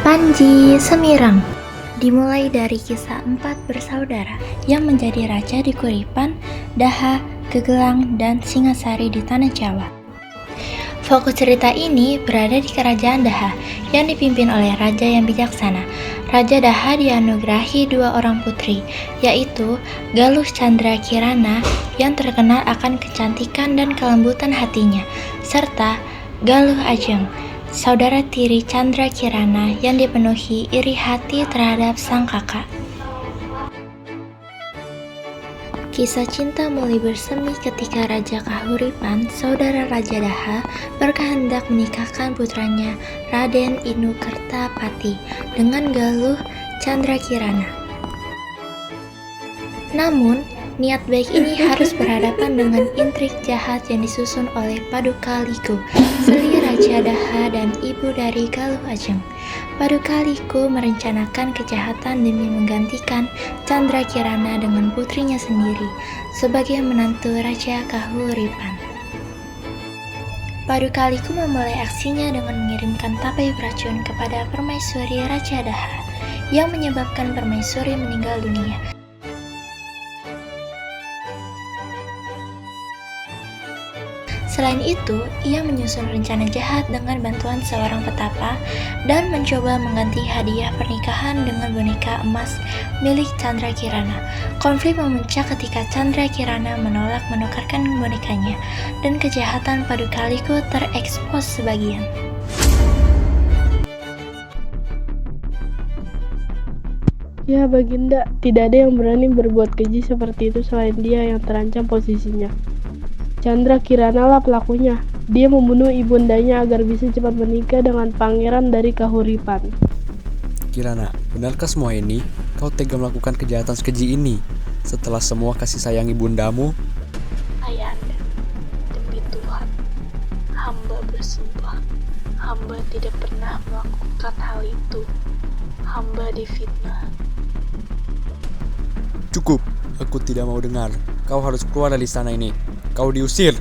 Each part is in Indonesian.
Panji Semirang dimulai dari kisah 4 bersaudara yang menjadi raja di Kuripan, Daha, Gegelang, dan Singasari di Tanah Jawa. Fokus cerita ini berada di kerajaan Daha yang dipimpin oleh raja yang bijaksana. Raja Daha dianugerahi 2 orang putri, yaitu Galuh Chandra Kirana yang terkenal akan kecantikan dan kelembutan hatinya, serta Galuh Ajeng, saudara tiri Chandra Kirana yang dipenuhi iri hati terhadap sang kakak. Kisah cinta mulai bersemi ketika Raja Kahuripan, saudara Raja Daha, berkehendak menikahkan putranya Raden Inu Kertapati dengan Galuh Chandra Kirana. Namun, niat baik ini harus berhadapan dengan intrik jahat yang disusun oleh Paduka Liku, Seli Raja Daha dan ibu dari Galuh Ajeng. Paduka Liku merencanakan kejahatan demi menggantikan Chandra Kirana dengan putrinya sendiri sebagai menantu Raja Kahuripan. Paduka Liku memulai aksinya dengan mengirimkan tapai beracun kepada permaisuri Raja Daha yang menyebabkan permaisuri meninggal dunia. Selain itu, ia menyusun rencana jahat dengan bantuan seorang petapa dan mencoba mengganti hadiah pernikahan dengan boneka emas milik Chandra Kirana. Konflik memuncak ketika Chandra Kirana menolak menukarkan bonekanya dan kejahatan Paduka Liku terekspos sebagian. Ya Baginda, tidak ada yang berani berbuat keji seperti itu selain dia yang terancam posisinya. Chandra Kirana lah pelakunya. Dia membunuh ibundanya agar bisa cepat menikah dengan pangeran dari Kahuripan. Kirana, benarkah semua ini? Kau tega melakukan kejahatan sekeji ini setelah semua kasih sayang ibundamu? Ayahanda, demi Tuhan, hamba bersumpah, hamba tidak pernah melakukan hal itu. Hamba difitnah. Cukup, aku tidak mau dengar. Kau harus keluar dari istana ini. Kau diusir.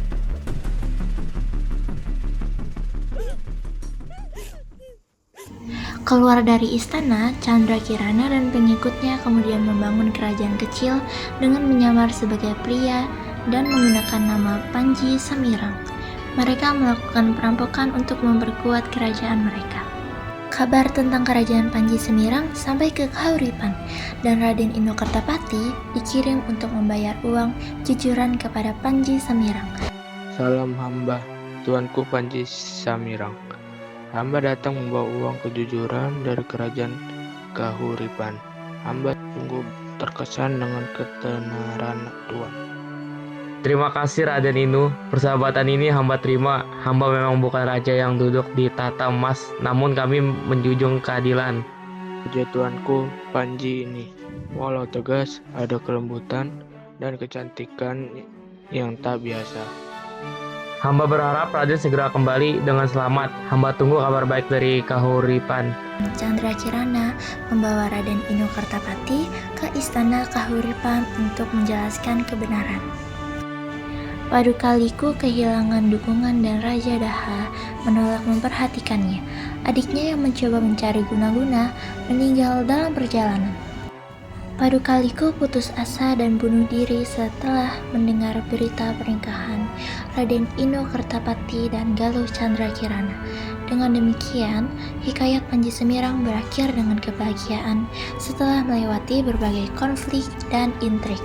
Keluar dari istana, Chandra Kirana dan pengikutnya kemudian membangun kerajaan kecil dengan menyamar sebagai pria dan menggunakan nama Panji Semirang. Mereka melakukan perampokan untuk memperkuat kerajaan mereka. Kabar tentang kerajaan Panji Semirang sampai ke Kahuripan, dan Raden Inu Kertapati dikirim untuk membayar uang jujuran kepada Panji Semirang. Salam hamba, tuanku Panji Semirang. Hamba datang membawa uang kejujuran dari kerajaan Kahuripan. Hamba sungguh terkesan dengan ketenaran tuan. Terima kasih Raden Inu, persahabatan ini hamba terima. Hamba memang bukan raja yang duduk di tahta emas, namun kami menjunjung keadilan. Raja tuanku Panji ini, walau tegas, ada kelembutan dan kecantikan yang tak biasa. Hamba berharap Raden segera kembali dengan selamat. Hamba tunggu kabar baik dari Kahuripan. Chandra Kirana membawa Raden Inu Kertapati ke istana Kahuripan untuk menjelaskan kebenaran. Paduka Liku kehilangan dukungan dan Raja Daha menolak memperhatikannya. Adiknya yang mencoba mencari guna-guna meninggal dalam perjalanan. Paduka Liku putus asa dan bunuh diri setelah mendengar berita pernikahan Raden Inu Kertapati dan Galuh Chandra Kirana. Dengan demikian, hikayat Panji Semirang berakhir dengan kebahagiaan setelah melewati berbagai konflik dan intrik.